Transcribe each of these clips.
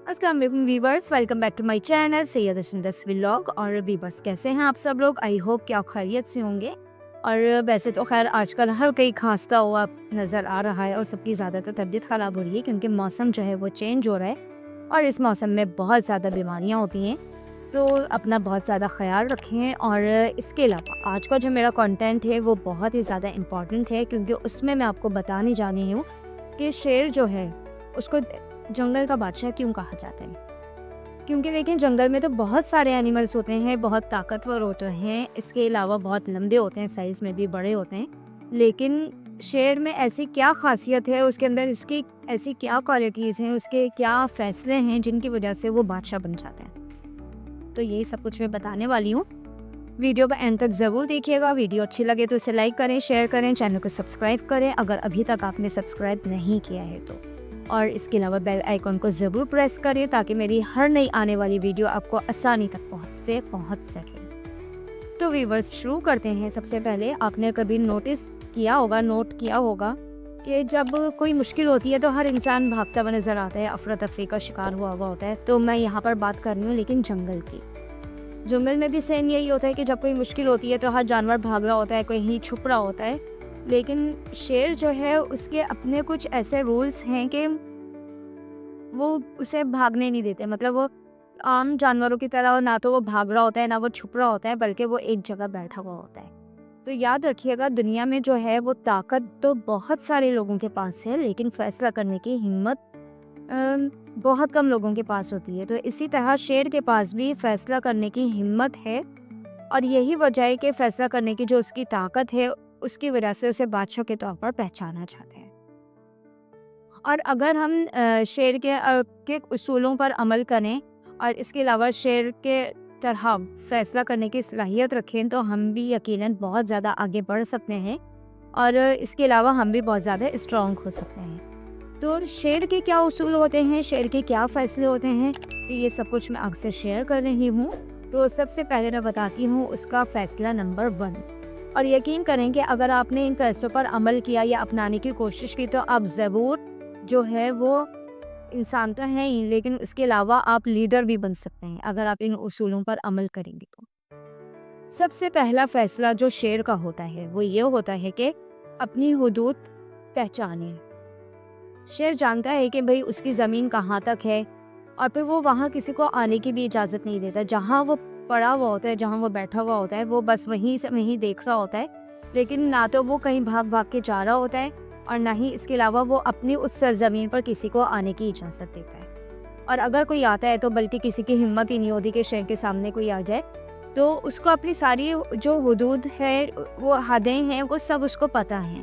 अस्सलाम वालेकुम viewers, welcome back to my channel Syed दस व्लॉग। और वीवर्स, कैसे हैं आप सब लोग? आई होप कि आप खैरियत से होंगे। और वैसे तो खैर आजकल हर कोई खांसता हुआ नज़र आ रहा है और सबकी ज़्यादातर तबीयत ख़राब हो रही है क्योंकि मौसम जो है वो चेंज हो रहा है और इस मौसम में बहुत ज़्यादा बीमारियाँ होती हैं। तो अपना बहुत ज़्यादा ख्याल रखें। और इसके अलावा आज का जो मेरा कंटेंट है वो बहुत ही ज़्यादा इम्पॉर्टेंट है क्योंकि उसमें मैं आपको बताने जा रही हूँ कि शेर जो है उसको जंगल का बादशाह क्यों कहा जाता है। क्योंकि देखिए, जंगल में तो बहुत सारे एनिमल्स होते हैं, बहुत ताकतवर होते हैं, इसके अलावा बहुत लंबे होते हैं, साइज़ में भी बड़े होते हैं। लेकिन शेर में ऐसी क्या ख़ासियत है, उसके अंदर उसकी ऐसी क्या क्वालिटीज़ हैं, उसके क्या फ़ैसले हैं जिनकी वजह से वो बादशाह बन जाता है। तो यही सब कुछ मैं बताने वाली हूँ। वीडियो को एंड तक ज़रूर देखिएगा। वीडियो अच्छी लगे तो इसे लाइक करें, शेयर करें, चैनल को सब्सक्राइब करें अगर अभी तक आपने सब्सक्राइब नहीं किया है तो। और इसके अलावा बेल आइकन को ज़रूर प्रेस करें ताकि मेरी हर नई आने वाली वीडियो आपको आसानी तक पहुंच सके। तो व्यूवर्स, शुरू करते हैं। सबसे पहले आपने कभी नोट किया होगा कि जब कोई मुश्किल होती है तो हर इंसान भागता हुआ नज़र आता है, अफरा तफरी का शिकार हुआ होता है। तो मैं यहाँ पर बात कर रही हूँ लेकिन जंगल की। जंगल में भी सेम यही होता है कि जब कोई मुश्किल होती है तो हर जानवर भाग रहा होता है, कोई ही छुप रहा होता है। लेकिन शेर जो है उसके अपने कुछ ऐसे रूल्स हैं कि वो उसे भागने नहीं देते। मतलब वो आम जानवरों की तरह ना तो वो भाग रहा होता है ना वो छुप रहा होता है, बल्कि वो एक जगह बैठा हुआ होता है। तो याद रखिएगा, दुनिया में जो है वो ताकत तो बहुत सारे लोगों के पास है लेकिन फैसला करने की हिम्मत बहुत कम लोगों के पास होती है। तो इसी तरह शेर के पास भी फैसला करने की हिम्मत है और यही वजह है कि फैसला करने की जो उसकी ताकत है उसकी वजह से उसे बादशाह के तौर पर पहचाना जाता है। और अगर हम शेर के उसूलों पर अमल करें और इसके अलावा शेर के तरह फैसला करने की सलाहियत रखें तो हम भी यकीनन बहुत ज़्यादा आगे बढ़ सकते हैं और इसके अलावा हम भी बहुत ज़्यादा स्ट्रॉन्ग हो सकते हैं। तो शेर के क्या उसूल होते हैं, शेर के क्या फ़ैसले होते हैं, तो ये सब कुछ मैं आपसे शेयर कर रही हूँ। तो सबसे पहले मैं बताती हूँ उसका फ़ैसला नंबर 1। और यकीन करें कि अगर आपने इन फ़ैसलों पर अमल किया या अपनाने की कोशिश की तो आप ज़रूर जो है वो इंसान तो हैं ही, लेकिन उसके अलावा आप लीडर भी बन सकते हैं अगर आप इन उसूलों पर अमल करेंगे तो। सबसे पहला फ़ैसला जो शेर का होता है वो ये होता है कि अपनी हुदूद पहचानें। शेर जानता है कि भाई उसकी ज़मीन कहाँ तक है और फिर वो वहाँ किसी को आने की भी इजाज़त नहीं देता। जहाँ वो पड़ा हुआ होता है, जहाँ वो बैठा हुआ होता है, वो बस वहीं से वहीं देख रहा होता है। लेकिन ना तो वो कहीं भाग भाग के जा रहा होता है और ना ही इसके अलावा वो अपनी उस सरजमीन पर किसी को आने की इजाज़त देता है। और अगर कोई आता है तो बल्कि किसी की हिम्मत ही नहीं होती कि शेर के सामने कोई आ जाए। तो उसको अपनी सारी जो हुदूद है, वो हदें हैं, वो सब उसको पता है।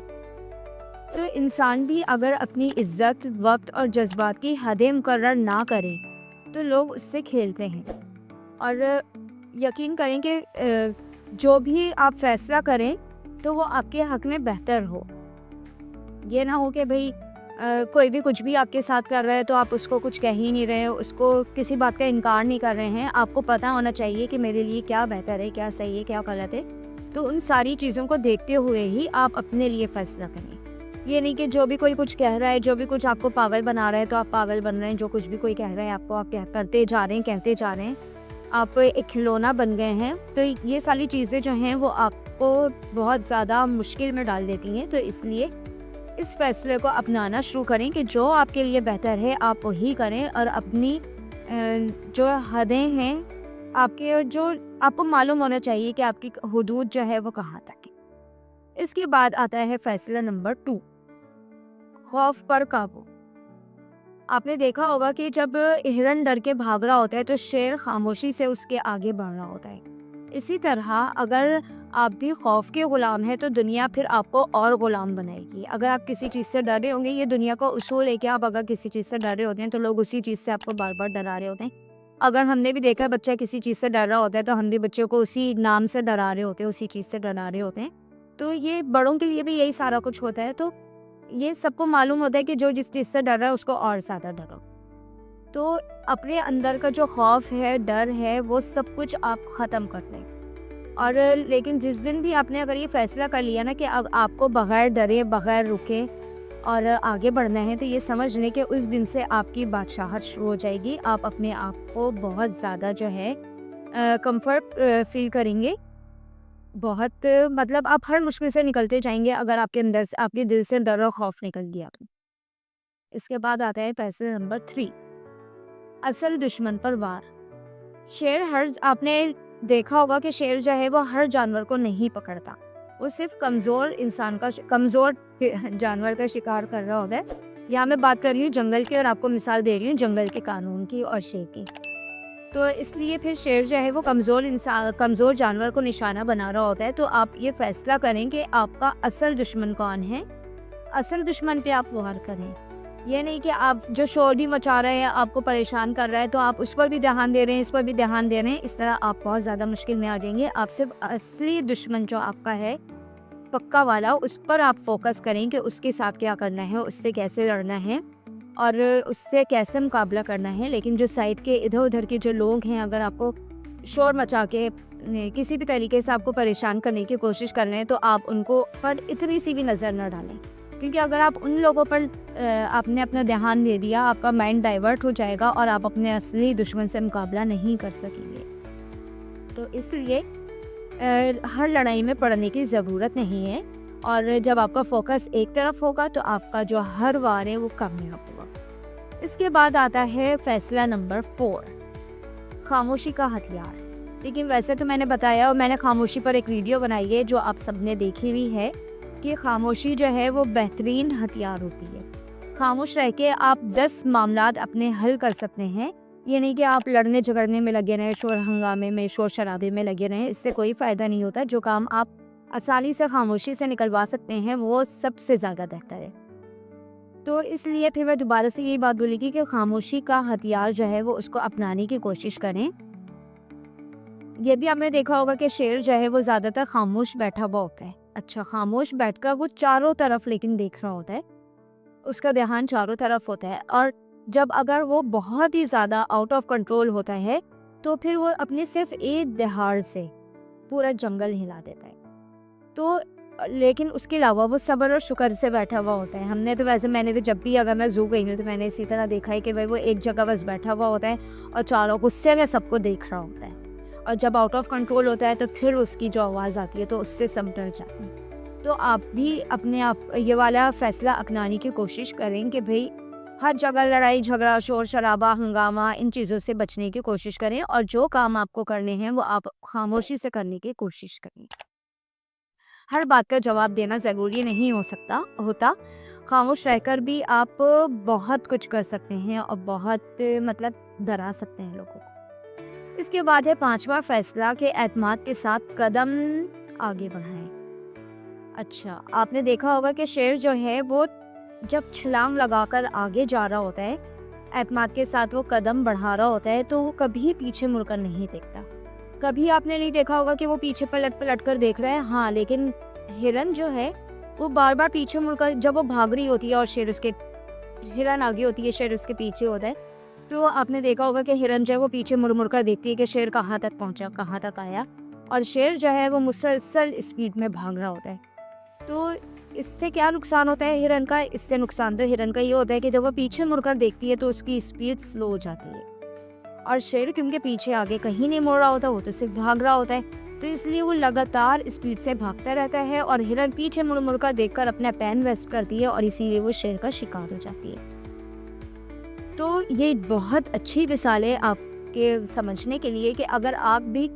तो इंसान भी अगर अपनी इज्जत, वक्त और जज्बात की हदें मुकर्रर ना करे तो लोग उससे खेलते हैं। और यकीन करें कि जो भी आप फैसला करें तो वो आपके हक में बेहतर हो। ये ना हो कि भाई कोई भी कुछ भी आपके साथ कर रहा है तो आप उसको कुछ कह ही नहीं रहे हो, उसको किसी बात का इनकार नहीं कर रहे हैं। आपको पता होना चाहिए कि मेरे लिए क्या बेहतर है, क्या सही है, क्या गलत है। तो उन सारी चीज़ों को देखते हुए ही आप अपने लिए फैसला करें। ये नहीं कि जो भी कोई कुछ कह रहा है, जो भी कुछ आपको पागल बना रहा है तो आप पागल बन रहे हैं। जो कुछ भी कोई कह रहा है आपको, आप करते जा रहे हैं, कहते जा रहे हैं। आप एक खिलौना बन गए हैं। तो ये सारी चीज़ें जो हैं वो आपको बहुत ज़्यादा मुश्किल में डाल देती हैं। तो इसलिए इस फैसले को अपनाना शुरू करें कि जो आपके लिए बेहतर है आप वही करें और अपनी जो हदें हैं, आपके जो आपको मालूम होना चाहिए कि आपकी हुदूद जो है वो कहाँ तक है। इसके बाद आता है फैसला नंबर 2, खौफ पर काबू। आपने देखा होगा कि जब हिरन डर के भाग रहा होता है तो शेर खामोशी से उसके आगे बढ़ रहा होता है। इसी तरह अगर आप भी खौफ के गुलाम हैं तो दुनिया फिर आपको और गुलाम बनाएगी। अगर आप किसी चीज़ से डर रहे होंगे, ये दुनिया का उसूल है कि आप अगर किसी चीज़ से डर रहे होते हैं तो लोग उसी चीज़ से आपको बार बार डरा रहे होते हैं। अगर हमने भी देखा है बच्चा किसी चीज़ से डर रहा होता है तो हम भी बच्चों को उसी नाम से डरा रहे होते हैं, उसी चीज़ से डरा रहे होते हैं। तो ये बड़ों के लिए भी यही सारा कुछ होता है। तो ये सबको मालूम होता है कि जो जिस चीज़ से डर रहा है उसको और ज़्यादा डरो। तो अपने अंदर का जो खौफ है, डर है, वो सब कुछ आप ख़त्म कर दें। और लेकिन जिस दिन भी आपने अगर ये फैसला कर लिया ना कि अब आपको बगैर डरे, बगैर रुके और आगे बढ़ना है, तो ये समझ लें कि उस दिन से आपकी बादशाहत शुरू हो जाएगी। आप अपने आप को बहुत ज़्यादा जो है कंफर्ट फील करेंगे। बहुत मतलब आप हर मुश्किल से निकलते जाएंगे अगर आपके अंदर से, आपके दिल से डर और खौफ निकल गया तो। इसके बाद आता है पैसे नंबर 3, असल दुश्मन पर वार। शेर हर आपने देखा होगा कि शेर जो है वो हर जानवर को नहीं पकड़ता, वो सिर्फ कमज़ोर जानवर का शिकार कर रहा होता है। यहाँ मैं बात कर रही हूँ जंगल की, और आपको मिसाल दे रही हूँ जंगल के कानून की और शेर की। तो इसलिए फिर शेर जो है वो कमज़ोर जानवर को निशाना बना रहा होता है। तो आप ये फैसला करें कि आपका असल दुश्मन कौन है, असल दुश्मन पे आप वार करें। ये नहीं कि आप जो शोर भी मचा रहे हैं, आपको परेशान कर रहा है, तो आप उस पर भी ध्यान दे रहे हैं, इस पर भी ध्यान दे रहे हैं। इस तरह आप बहुत ज़्यादा मुश्किल में आ जाएंगे। आप सिर्फ असली दुश्मन जो आपका है पक्का वाला, उस पर आप फोकस करें कि उसके साथ क्या करना है, उससे कैसे लड़ना है और उससे कैसे मुकाबला करना है। लेकिन जो साइड के इधर उधर के जो लोग हैं, अगर आपको शोर मचा के किसी भी तरीके से आपको परेशान करने की कोशिश कर रहे हैं, तो आप उनको पर इतनी सी भी नज़र न डालें, क्योंकि अगर आप उन लोगों पर आपने अपना ध्यान दे दिया, आपका माइंड डाइवर्ट हो जाएगा और आप अपने असली दुश्मन से मुकाबला नहीं कर सकेंगे। तो इसलिए हर लड़ाई में पड़ने की ज़रूरत नहीं है, और जब आपका फोकस एक तरफ होगा तो आपका जो हर वार है वो कामयाब होगा। इसके बाद आता है फैसला नंबर 4, खामोशी का हथियार। लेकिन वैसे तो मैंने बताया, और मैंने खामोशी पर एक वीडियो बनाई है जो आप सबने देखी हुई है, कि खामोशी जो है वो बेहतरीन हथियार होती है। खामोश रह के आप 10 मामलात अपने हल कर सकते हैं। ये नहीं कि आप लड़ने झगड़ने में लगे रहें, शोर हंगामे में, शोर शराबे में लगे रहें, इससे कोई फ़ायदा नहीं होता। जो काम आप आसानी से खामोशी से निकलवा सकते हैं वो सबसे ज़्यादा बेहतर है। तो इसलिए फिर मैं दोबारा से यही बात बोलूँगी कि खामोशी का हथियार जो है वो उसको अपनाने की कोशिश करें। ये भी आपने देखा होगा कि शेर जो है वो ज़्यादातर खामोश बैठा हुआ होता है। अच्छा, खामोश बैठकर वो चारों तरफ लेकिन देख रहा होता है, उसका ध्यान चारों तरफ होता है। और जब अगर वो बहुत ही ज़्यादा आउट ऑफ कंट्रोल होता है, तो फिर वो अपने सिर्फ एक दहाड़ से पूरा जंगल हिला देता है। तो लेकिन उसके अलावा वो सब्र और शुक्र से बैठा हुआ होता है। मैंने तो जब भी अगर मैं ज़ू गई हूँ तो मैंने इसी तरह देखा है कि भाई वो एक जगह बस बैठा हुआ होता है और चारों गुस्से में सबको देख रहा होता है। और जब आउट ऑफ कंट्रोल होता है तो फिर उसकी जो आवाज़ आती है तो उससे सब डर जाते हैं। तो आप भी अपने आप ये वाला फैसला अपनाने की कोशिश करें कि भाई हर जगह लड़ाई झगड़ा, शोर शराबा, हंगामा, इन चीज़ों से बचने की कोशिश करें, और जो काम आपको करने हैं वो आप खामोशी से करने की कोशिश करें। हर बात का जवाब देना ज़रूरी नहीं होता। खामोश रहकर भी आप बहुत कुछ कर सकते हैं और बहुत मतलब डरा सकते हैं लोगों को। इसके बाद है 5वां फैसला कि एतमाद के साथ कदम आगे बढ़ाएं। अच्छा, आपने देखा होगा कि शेर जो है वो जब छलांग लगाकर आगे जा रहा होता है, एतमाद के साथ वो कदम बढ़ा रहा होता है, तो वो कभी पीछे मुड़कर नहीं देखता। कभी आपने नहीं देखा होगा कि वो पीछे पलट पलट कर देख रहा है। हाँ, लेकिन हिरन जो है वो बार बार पीछे मुड़कर, जब वो भाग रही होती है और हिरन आगे होती है, शेर उसके पीछे होता है, तो आपने देखा होगा कि हिरन जो है वो पीछे मुड़ मुड़ कर देखती है कि शेर कहाँ तक पहुँचा, कहाँ तक आया, और शेर जो है वो मुसलसल स्पीड में भाग रहा होता है। तो इससे क्या नुकसान होता है हिरन का? इससे नुकसान तो हिरन का ये होता है कि जब वो पीछे मुड़कर देखती है तो उसकी स्पीड स्लो हो जाती है, और शेर क्योंकि पीछे आगे कहीं नहीं मुड़ रहा होता, वो तो सिर्फ भाग रहा होता है, तो इसलिए वो लगातार स्पीड से भागता रहता है, और हिरन पीछे मुड़ मुड़ कर देखकर अपना पैन वेस्ट करती है और इसीलिए वो शेर का शिकार हो जाती है। तो ये बहुत अच्छी मिसाल है आपके समझने के लिए कि अगर आप भी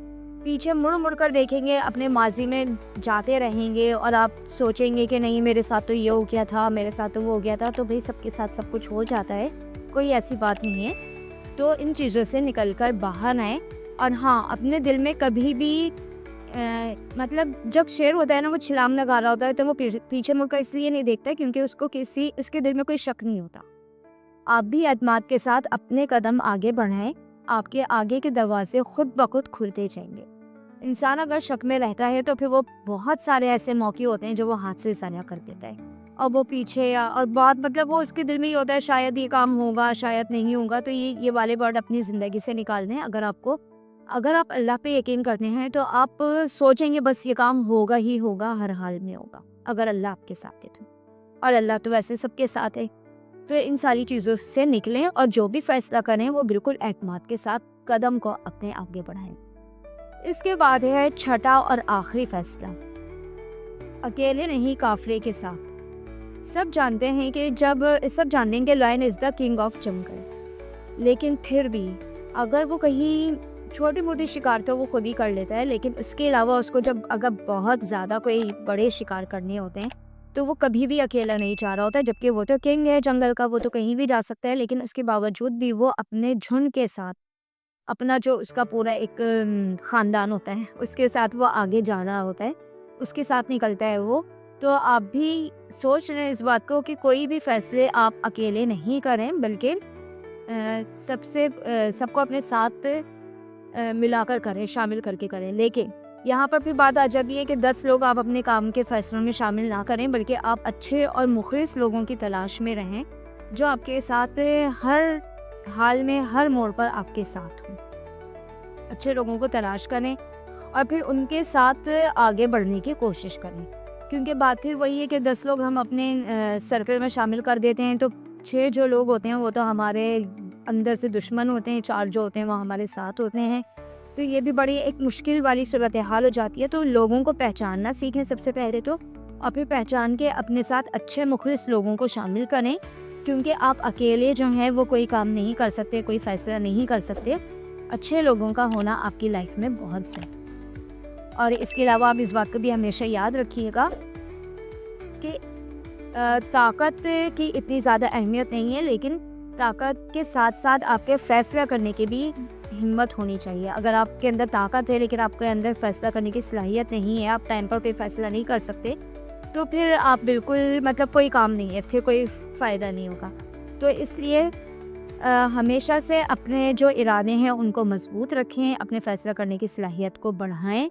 पीछे मुड़ मुड़ कर देखेंगे, अपने माजी में जाते रहेंगे और आप सोचेंगे कि नहीं मेरे साथ तो ये हो गया था, मेरे साथ तो वो हो गया था, तो भाई सबके साथ सब कुछ हो जाता है, कोई ऐसी बात नहीं है। तो इन चीज़ों से निकलकर बाहर आएँ। और हाँ, अपने दिल में कभी भी मतलब जब शेर होता है ना, वो छलांग लगा रहा होता है, तो वो पीछे मुड़कर इसलिए नहीं देखता क्योंकि उसके दिल में कोई शक नहीं होता। आप भी एतमाद के साथ अपने कदम आगे बढ़ाएं, आपके आगे के दरवाजे खुद ब खुद खुलते जाएंगे। इंसान अगर शक में रहता है तो फिर वो बहुत सारे ऐसे मौके होते हैं जो वो हाथ से ज़ाया कर देता है, और वो पीछे और बहुत मतलब वो उसके दिल में ही होता है शायद ये काम होगा, शायद नहीं होगा। तो ये वाले वर्ड अपनी ज़िंदगी से निकाल दें। अगर आप अल्लाह पे यकीन करते हैं तो आप सोचेंगे बस ये काम होगा ही होगा, हर हाल में होगा, अगर अल्लाह आपके साथ है तो। और अल्लाह तो वैसे सबके साथ है। तो इन सारी चीज़ों से निकलें और जो भी फ़ैसला करें वो बिल्कुल एतमाद के साथ कदम को अपने आगे बढ़ाएं। इसके बाद है छठा और आखिरी फ़ैसला, अकेले नहीं काफ़िले के साथ। सब जानते हैं कि सब जानते हैं कि lion is the king of jungle, लेकिन फिर भी अगर वो कहीं छोटी मोटी शिकार तो वो खुद ही कर लेता है, लेकिन उसके अलावा उसको जब अगर बहुत ज़्यादा कोई बड़े शिकार करने होते हैं तो वो कभी भी अकेला नहीं जा रहा होता, जबकि वो तो किंग है जंगल का, वो तो कहीं भी जा सकता है। लेकिन उसके बावजूद भी वो अपने झुंड के साथ, अपना जो उसका पूरा एक ख़ानदान होता है उसके साथ वो आगे जा रहा होता है, उसके साथ निकलता है वो। तो आप भी सोच रहे हैं इस बात को कि कोई भी फ़ैसले आप अकेले नहीं करें, बल्कि सबको अपने साथ मिलाकर करें, शामिल करके करें। लेकिन यहाँ पर भी बात आ जाती है कि 10 लोग आप अपने काम के फ़ैसलों में शामिल ना करें, बल्कि आप अच्छे और मुखलिस लोगों की तलाश में रहें, जो आपके साथ हर हाल में, हर मोड़ पर आपके साथ हों। अच्छे लोगों को तलाश करें और फिर उनके साथ आगे बढ़ने की कोशिश करें, क्योंकि बात फिर वही है कि 10 लोग हम अपने सर्कल में शामिल कर देते हैं तो 6 जो लोग होते हैं वो तो हमारे अंदर से दुश्मन होते हैं, 4 जो होते हैं वो हमारे साथ होते हैं। तो ये भी बड़ी एक मुश्किल वाली सूरत हाल हो जाती है। तो लोगों को पहचानना सीखें सबसे पहले तो, और फिर पहचान के अपने साथ अच्छे मुखलिस लोगों को शामिल करें, क्योंकि आप अकेले जो हैं वो कोई काम नहीं कर सकते, कोई फ़ैसला नहीं कर सकते। अच्छे लोगों का होना आपकी लाइफ में बहुत ज़रूरी है। और इसके अलावा आप इस बात को भी हमेशा याद रखिएगा कि ताकत की इतनी ज़्यादा अहमियत नहीं है, लेकिन ताकत के साथ साथ आपके फ़ैसला करने की भी हिम्मत होनी चाहिए। अगर आपके अंदर ताकत है लेकिन आपके अंदर फ़ैसला करने की सलाहियत नहीं है, आप टाइम पर कोई फ़ैसला नहीं कर सकते, तो फिर आप बिल्कुल मतलब कोई काम नहीं है, फिर कोई फ़ायदा नहीं होगा। तो इसलिए हमेशा से अपने जो इरादे हैं उनको मज़बूत रखें, अपने फ़ैसला करने की सलाहियत को बढ़ाएँ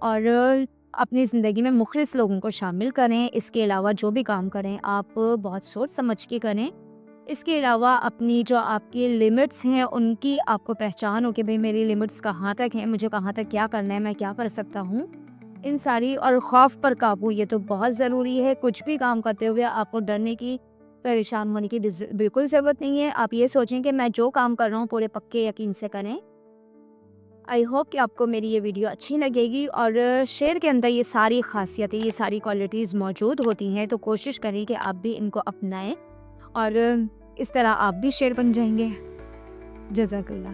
और अपनी ज़िंदगी में मुखलिस लोगों को शामिल करें। इसके अलावा जो भी काम करें आप बहुत सोच समझ के करें। इसके अलावा अपनी जो आपकी लिमिट्स हैं उनकी आपको पहचान हो कि भाई मेरी लिमिट्स कहाँ तक हैं, मुझे कहाँ तक क्या करना है, मैं क्या कर सकता हूँ। इन सारी और खौफ पर काबू ये तो बहुत ज़रूरी है। कुछ भी काम करते हुए आपको डरने की, परेशान होने की बिल्कुल ज़रूरत नहीं है। आप ये सोचें कि मैं जो काम कर रहा हूँ पूरे पक्के यकीन से करें। आई होप कि आपको मेरी ये वीडियो अच्छी लगेगी और शेर के अंदर ये सारी ख़ासियतें, ये सारी क्वालिटीज़ मौजूद होती हैं, तो कोशिश करें कि आप भी इनको अपनाएं और इस तरह आप भी शेर बन जाएंगे। जज़ाकल्लाह।